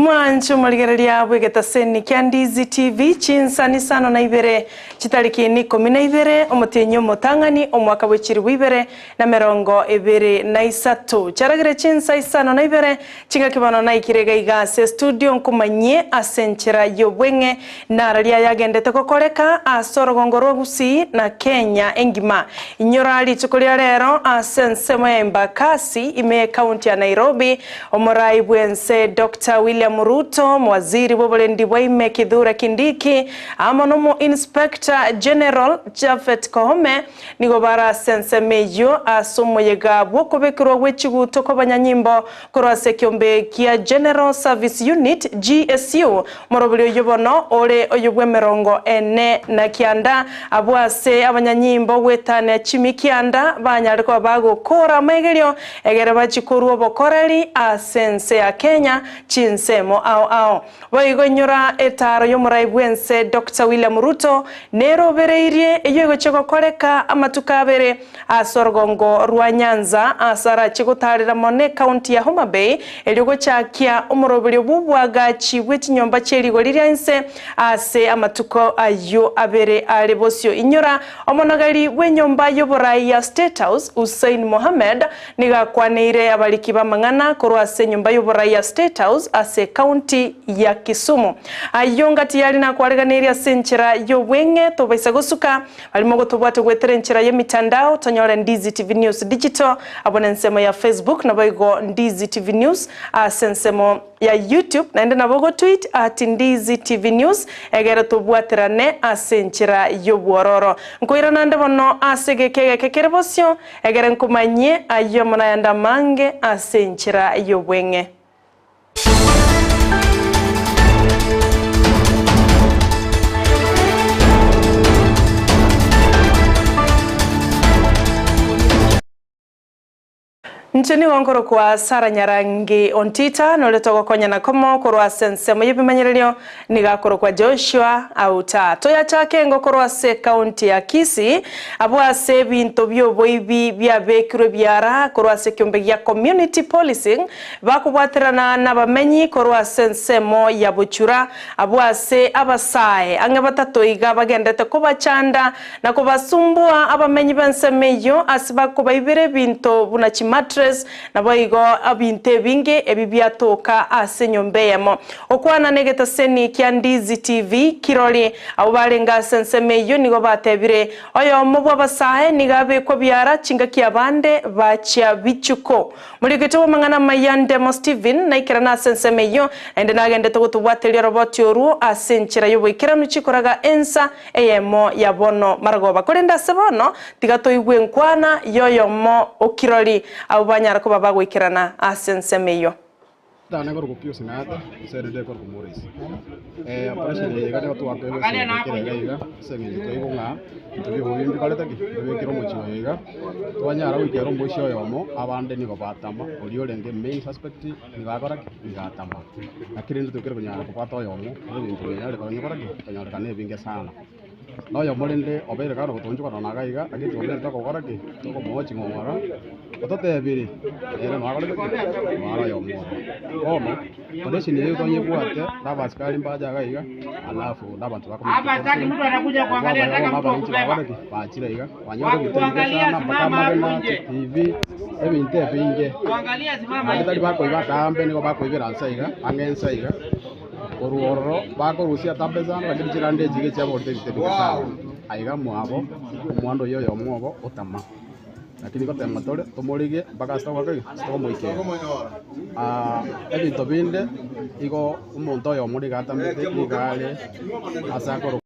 Mwancho maligereria bwegeta seni kia Ndizi TV Chinsa ni Isano na Ibere chitariki ni 12 omutenyo mutangani omwaka w'ekiri w'Ibere na 23 charagire Chinsa Isano na Ibere chinga kibano na ikirega igase studio nkumanye asenchera yobwenge nararia yagendete kokoreka asorogongoro Gusii na Kenya engima inyorali tukulia rero asensemo ya Embakasi ime county ya Nairobi omorai bwense Dr. William Ruto mwaziri bobolendi bwaime Kidhure Kindiki amonomo Inspector General Jafet Kohome nigobara sensemeyo asomoyega bwokobekirwa w'ekiguto kobanyanyimbo korwase kiombe kia General Service Unit GSU morobulyo yobono ole oyobwe 40 na kianda abwase abanyanyimbo wetane chimikianda banyariko bagokora megerio egere bachikorwa bokoreri asense ya Kenya chinsemo ao baigonyora etaro yomurai bwense Dr. William Ruto nerobereirie eyogo chegokoreka amatukabere asorgongo rwa Nyanza asara chigutarira mone county ya Homa Bay elyogo chakia omurobulyo bubwaga chiweti nyomba cherigo lirianse ase amatuko ayo abere alebosio inyora omonagari wenyomba yoborai ya State House Hussein Mohamed nigakwaneire abaliki bamangana korwase nyomba yoborai ya State House ase county ya Kisumu ayonga tiyali na kwariganiria senchera yobwenge tobaisa gusuka alimo gotobwate gweterenchera ye mitandao tonyora Ndizi TV News Digital abonensemo ya Facebook na boigo Ndizi TV News asensemo ya YouTube na ende nabogo tweet @Ndizi TV News egera tobwaterane asenchera yobwororo nkoira nande bono asegekege kekerebosio egera nkumanye ayomona yanda mange asenchera yobwenge. Nchini wankoro kwa Sara Nyarangi Ontita noletoko konya na komo korwa sensemo yebimanyerelio nigakoro kwa Joshua Auta toya chake ngokoro ase county ya Kisii abwase binto byoboibi byabekiro byara korwa ase kiombe ya community policing bakubwaterana nabamenyi korwa sensemo ya Buchura abwase abasae ange batatoiga bagendete kubachanda na kubasumbua abamenyi bensemeyo asibakuba Ibere binto bunachimatre na boigo abinte binge ebibyatoka asenyombeyemo okwana negeta seni kia Ndizi TV kiroli abarenga sensemeyo nigo batebire oyo mubwa basahe nigabe ko byara chinga kiabande bacha bichuko muri gito mangana mayande mo Steven na ikirana sensemeyo ende nagende tugutubwatelia robot yoru asenchira yobo ikiranu chikoraga ensa eyemo yabono maragoba kolenda sebono tigato igwe nkwana yoyo mo okiroli banyara ko babagwe kirana asensemeyo dana ko kopio sinata serede ko kumurisi aparece de gade to akwe kirega sengi to ibonga to bibo bimbi kaletaki to kiro mochiwa yiga to banyara wikero mbosho yomo abande ni babatama olio lenge main suspect ni bagora ni gatama akirinde to kiro kunyara ko pato yomo ibintu byale ko nyora kanyara kane binge sana no yo molende obere karo tonjo kana nagaiga agito obere to kokora ki to ko mochi ngora otote biri era no agora mara yo mo ono polisi ni yuko nyebwate na askari mbaja gaiga alafu na bantu bako hapa sasa mtu anakuja kuangalia nataka mtu baachira iga wanyoro bitenge sana mpaka magana TV ebinte binge kuangalia simama ndali bako iba tambe niko bako ibira ansaiga angensa iga oruoro bako rusia tambezana bagirikirande jige cyabo bitebikasa aiga mwabo umwando yoyo mwobo otama lakini kote matore tomorige mpaka stoka kage stoka moike ebinto binde iko umuntu yo muri gatamete igale asakoro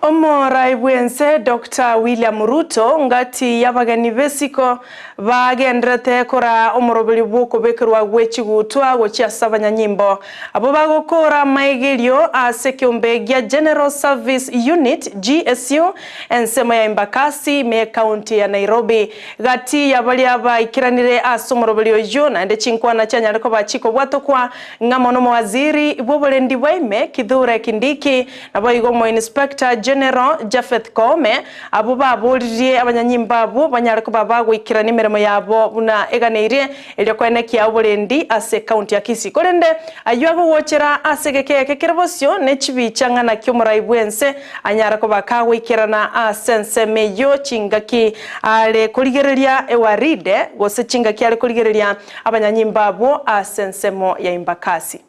Omorai bwense Dr. William Ruto ngati yabagani besiko bagendrete kora omorobeli bwoko bekerwa gwechigutwa gochya sabanyanyimbo abo bagokora maigerio asekiombe gya General Service Unit GSU ensemo ya Embakasi me county ya Nairobi gati yabali aba ikiranire asomorobeli ojo na ende chinkwana chanyariko bachiko bwatokwa ngamono waziri bobolendi bwaime Kidhure Kindiki na boigo mo Inspector General Jafeth Kome abo baburirie abanyanyimba abo banyare ko babagwikira nimirimo yabo buna eganeire elyo kwenekia oburendi ase county ya Kisii korende ayo abo wochera asegeke kekerebosyo nechibichanga na kyomurai bwense anyara ko bakagwikirana asense meyo chingaki ale kurigereria ewaride gose chingaki ale kurigereria abanyanyimba abo asensemo ya Imbakasi.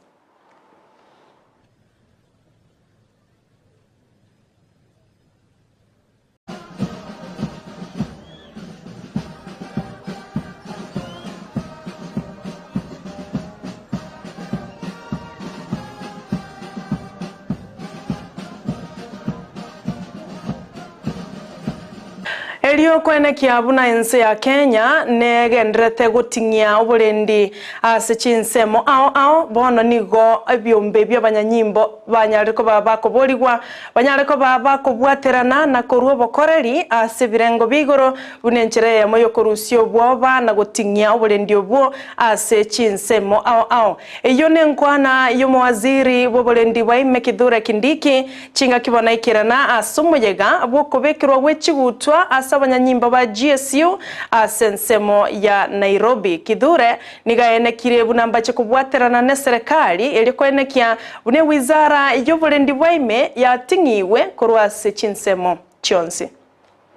Elio kwenekia buna ense ya Kenya negendrete gutingia oburendi ase Chinsemo ao bono nigo ebyombe by'abanyanyimbo banyariko babakoborigwa banyariko babakobwaterana na koruo bokoreri ase birengo bigoro bunenchire ya moyo korusio bwoba na gutingia oburendi obwo ase Chinsemo ao eyo nenkwana yomo waziri boburendi bwa Kithure Kindiki chinga kibona ikirana asumuyega abo kobekirwa wechigutwa abanyanyimba ba GSU asensemo ya Nairobi. Kithure nigaenekire bunambache kubwaterana na serikali elikoenekia bune wizara y'oburendi bwaime yatingiwe korwase Chinsemo chonsi.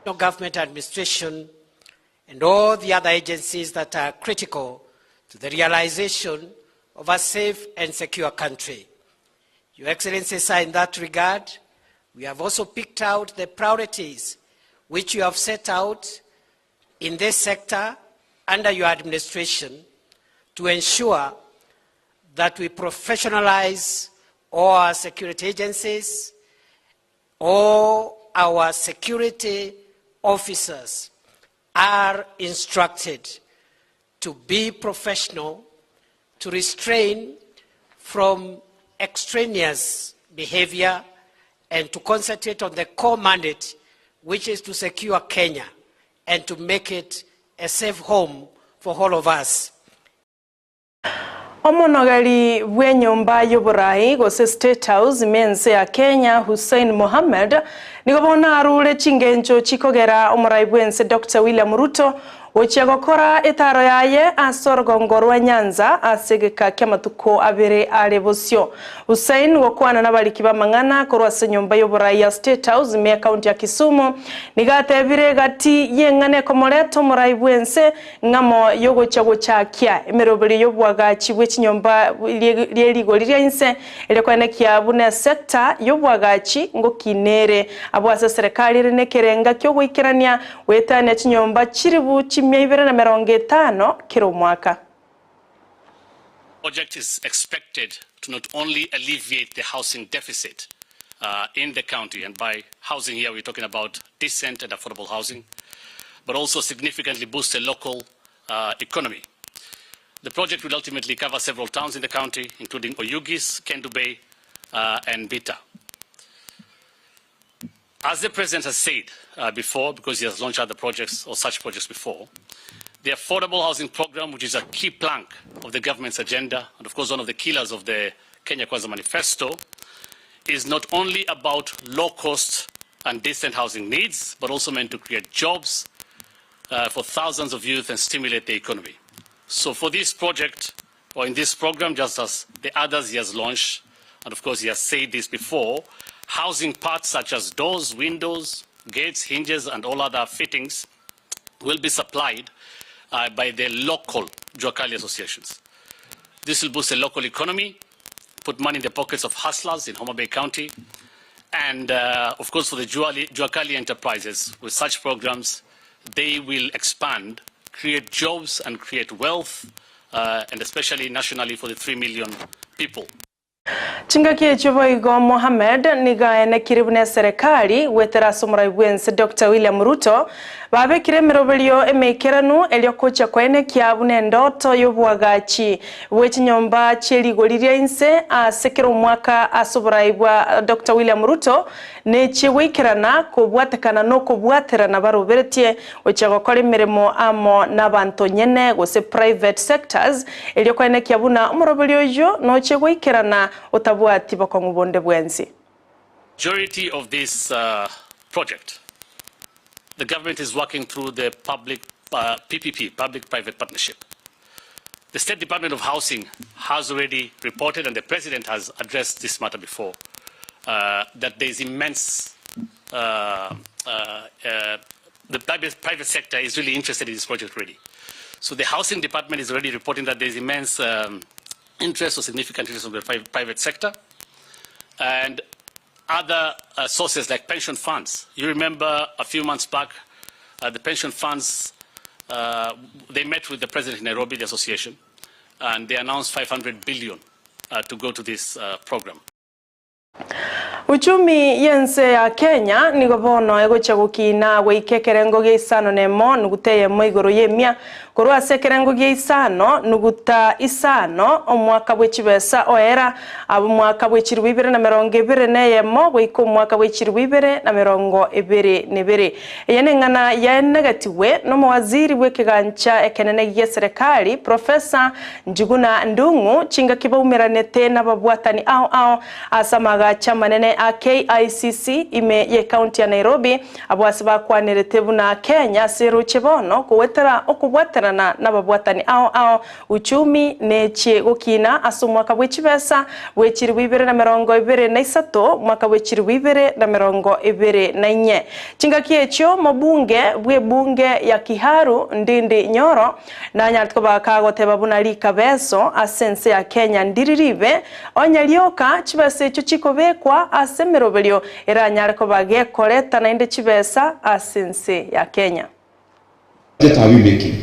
Government administration and all the other agencies that are critical to the realization of a safe and secure country. Your Excellency, sir, in that regard, we have also picked out the priorities which you have set out in this sector under your administration to ensure that we professionalize all our security agencies, all our security officers are instructed to be professional, to restrain from extraneous behavior, and to concentrate on the core mandate, which is to secure Kenya and to make it a safe home for all of us. Omonogari bwenyomba y'oburai gose State House mense ya Kenya Hussein Mohamed nigobona arule chingenjo chikogera omurai bwense Dr. William Ruto Ochagokora etaro yaye asorogongorwa Nyanza asegeka kyamatuko abere arebosyo. Hussein wokwana nabaliki bamangana korwase nyomba y'oburai ya State House me county ya Kisumu nigatebire gati yengane komoreto murai bwense ngamo yogochago chakya emerobiri yobwaga chibwe chinyomba lierigo liryense elekwana kya bune sector yobwagachi ngo kinere abwase serikali renekerenga kyo gwikirania wetane chinyomba chiribu Ibere na 50 kiro mwaka. Project is expected to not only alleviate the housing deficit in the county, and by housing here we're talking about decent and affordable housing, but also significantly boost the local economy. The project will ultimately cover several towns in the county, including Oyugis, Kendu Bay, and Bita. As the President has said before, because he has launched other projects or such projects before, the Affordable Housing Program, which is a key plank of the government's agenda, and of course one of the killers of the Kenya Kwanza Manifesto, is not only about low-cost and decent housing needs, but also meant to create jobs for thousands of youth and stimulate the economy. So for this project, or in this program, just as the others he has launched, and of course he has said this before, housing parts such as doors, windows, gates, hinges, and all other fittings will be supplied by the local Juakali associations. This will boost the local economy, put money in the pockets of hustlers in Homa Bay County, and of course for the Juakali enterprises, with such programs, they will expand, create jobs and create wealth, and especially nationally for the 3 million people. Chingaki Chiboigo Mohamed nigaene kiribune serikali wetera sumurai bwense Dr. William Ruto babe kiremerobelio emekeranu eliokocha kwene kiabune ndoto yobwagachi wechinyomba cheligorirya inse asekero mwaka asuburai bwa Dr. William Ruto ne chiwikirana kubwatekana no kubwaterana baroberetie wechagokora emirimo amo nabantu nyene gose private sectors eliokwene kiabuna umurobelio yo no chiwikirana utabwati bakongubonde bwensi. Majority of this project, the government is working through the public PPP, public-private partnership. The State Department of Housing has already reported, and the President has addressed this matter before, that there is immense, the private sector is really interested in this project already. So the Housing Department is already reporting that there is immense interest or significant interest of the private sector. And other sources like pension funds. You remember a few months back, the pension funds, they met with the President in Nairobi, the association, and they announced 500 billion to go to this program. Uchumi yense ya Kenya ni gobono egocha gukina weikekerengo ge Isano nemo nuguteye moigoro yemia korwa sekerengo ge Isano nuguta Isano omwaka bwechibesa oera abo mwaka bwechiru 2020 neyemo weiko mwaka bwechiru 2022 yene ngana ya negatiwe no mawaziri bwekigancha ekenene ge serikali Profesa Njuguna Ndung'u chinga kibaumiranete nababwatani ao asamaga chamanene a KICC ime ye county ya Nairobi abwasi bakwanirete buna Kenya siru chebono kuwetera okubwaterana nababwatani ao uchumi neche gukina asumwaka bwechibesa bwechiri 2023 mwaka bwechiri 2024 chinga kiechyo mabunge bwe ya Kiharu Ndindi Nyoro na nyatko bakagoteba buna lika beso asense ya Kenya ndiriribe onyalioka chibese echo chikobekwa asemerobelio era nyarko bage koleta na inde chibesa asense ya Kenya. What are we making?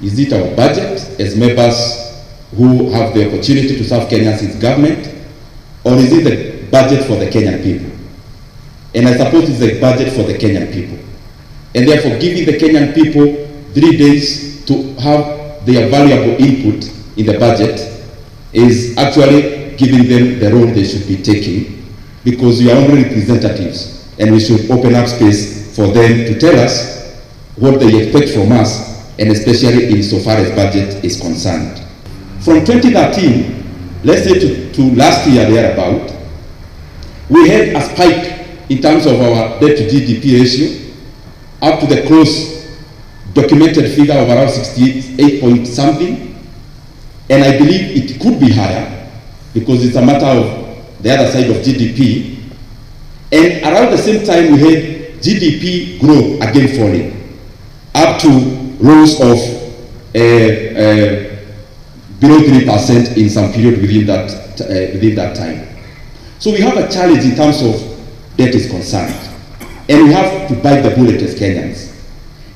Is it our budget as members who have the opportunity to serve Kenya since government, or is it the budget for the Kenyan people? And I suppose it's the budget for the Kenyan people. And therefore giving the Kenyan people 3 days to have their valuable input in the budget is actually giving them the role they should be taking, because we are only representatives and we should open up space for them to tell us what they expect from us, and especially insofar as budget is concerned. From 2013, let's say to last year thereabout, we had a spike in terms of our debt to GDP ratio up to the close documented figure of around 68 point something, and I believe it could be higher because it's a matter of the other side of GDP. And around the same time we had GDP growth again falling up to lows of below 3% in some period within that time. So we have a challenge in terms of debt is concerned, and we have to bite the bullet as Kenyans.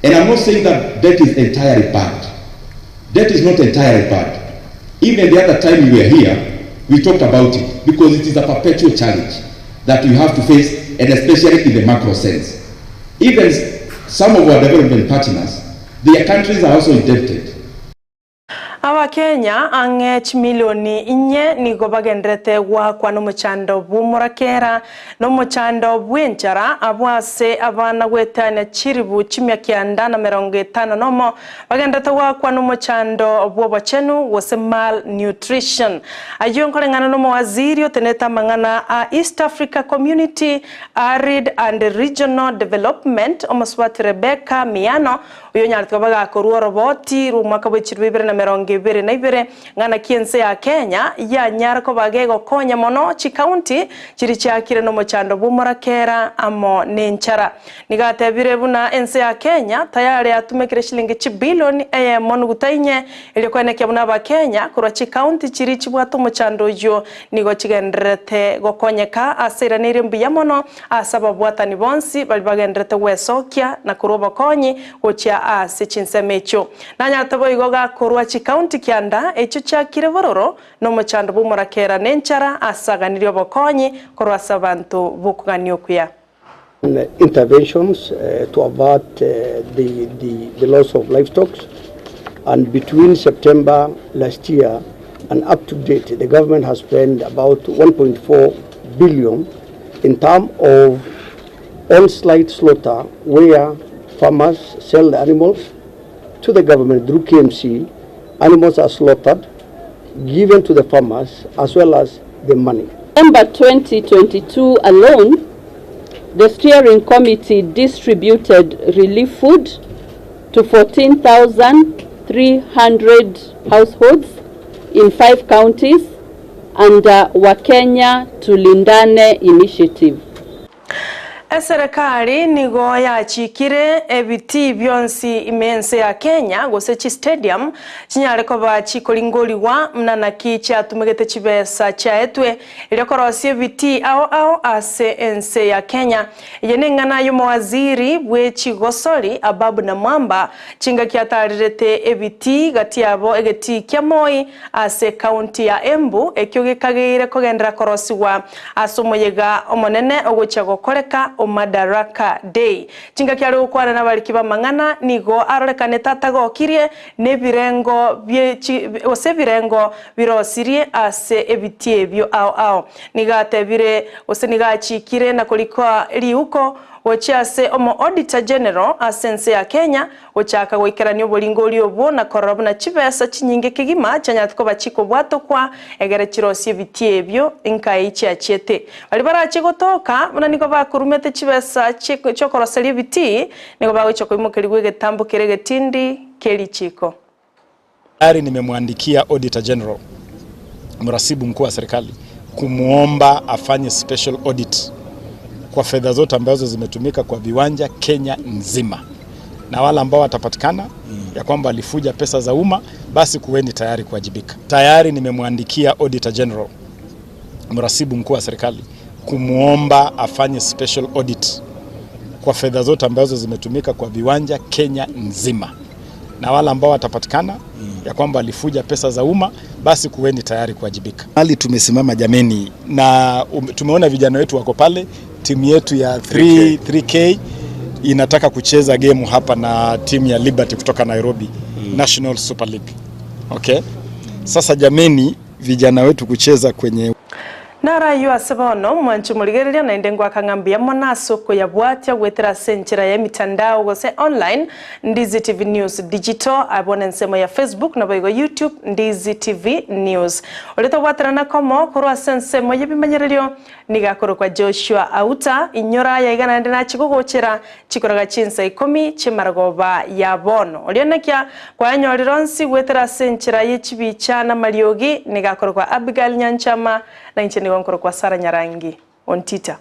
And I'm not saying that debt is entirely bad. Debt is not entirely bad. Even the other time we were here, we talked about it, because it is a perpetual challenge that we have to face, and especially in the macro sense. Even some of our development partners, their countries are also indebted. Aba Kenya ang'ech milioni inye nigo bagendrete wakwa n'umuchando bw'umurakera n'umuchando bw'enchara abwase abana gwetanya chiribu chimya kianda na 50 nomo bagendrete wakwa n'umuchando bw'obachenu wose malnutrition ayonkolengana n'umuwaziri oteneta mangana a East Africa Community Arid and Regional Development omuswati Rebecca Miano uyo nyartwa baga koruwa roboti rumaka bw'echiribu 2022 ngana kiense ya Kenya ya nyarko bagego konya mono chi county chiri cyakire no muchando bumurakera amo nenchara nigatebire buna ense ya Kenya tayari atumekire shilingi chibilioni monu gutainye ilikweneke buna ba Kenya kurwa chi county chiri chibwato muchando yo nigo chigendrete gokonyeka asiranire mbiya mono asaba bwatani bonsi balibagendrete wesokia na kuroba konyi gocha ase Chinsa mecho nanya tabo igoga kurwa chi county kianda echo cyakire bororo no muchando bumurakera nenchara asaganirio bokonyi korwasa abantu bukuganyo kuya interventions to avert the loss of livestock, and between September last year and up to date the government has spent about 1.4 billion in terms of on-site slaughter, where farmers sell the animals to the government through KMC. Animals are slaughtered, given to the farmers, as well as the money. December 2022 alone, the steering committee distributed relief food to 14,300 households in 5 counties under Wakenya Tulindane initiative. Serikali nigo yachikire ebiti byonsi imense ya Kenya Gusii Stadium chinyare koba chikoringoliwa mnanaki chatumegete chibesa chaetwe ilekorosie biti ao ase ense ya Kenya yenengana yo mawaziri bwe chigosori Ababu na Mwamba chinga kyatarirete ebiti gatiabo egeti kyamoi ase county ya Embu ekyogekagire kogendera korosiwa asomoyega omonene ogochago koreka Madaraka Day. Chinga kyaro kwana na bali kiba mangana nigo arolekane tatagokirie ne birengo birengo birosirie ase ebitie byo ao nigate bire niga na kuliko liuko Wachase omo Auditor General asense ya Kenya wachaka goikerania bolingo liobo na korobu na chibesa chinyinge kigima chanyatko bachiko bwato kwa egere chirosie bitie byo inka ichi achiete balibara chigotoka muna niko bakurumete chibesa chokoroselie biti niko bagochoko imokeligwe getambo kerege tindi keli chiko. Tayari nimemwandikia Auditor General mrasibu mkuu wa serikali kumuomba afanye special audit kwa fedha zote ambazo zimetumika kwa viwanja Kenya nzima, na wala ambao watapatikana ya kwamba alifuja pesa za umma, basi kuweni tayari kuwajibika. Tayari nimemwandikia Auditor General mrasibu mkuu wa serikali kumuomba afanye special audit kwa fedha zote ambazo zimetumika kwa viwanja Kenya nzima, na wala ambao watapatikana ya kwamba alifuja pesa za umma, basi kuweni tayari kuwajibika. Hali tumesimama jameni, na tumeona vijana wetu wako pale. Timu yetu ya 3K inataka kucheza game hapa na timu ya Liberty kutoka Nairobi, National Super League. Okay? Sasa jameni, vijana wetu kucheza kwenye Nara yu asebono mwanchu muligerelia na indengwa kangambia monaso kwa yabuatia wetera senchira ya mitandao gose online Ndizi TV News Digital abone nsemo ya Facebook na boigo YouTube Ndizi TV News. Oleto watera na komo kurwa sensemo yebimanyerelio nigakoro kwa Joshua Auta inyora ya igana ndena chikugochera chikoraga Chinsa 10 chimaragoba ya bono. Olionekia kwa nyorironsi wetera senchira yechibicha na Mariogi nigakoro kwa Abigail Nyanchama na nchini wankoro kwa Sara Nyarangi Ontita.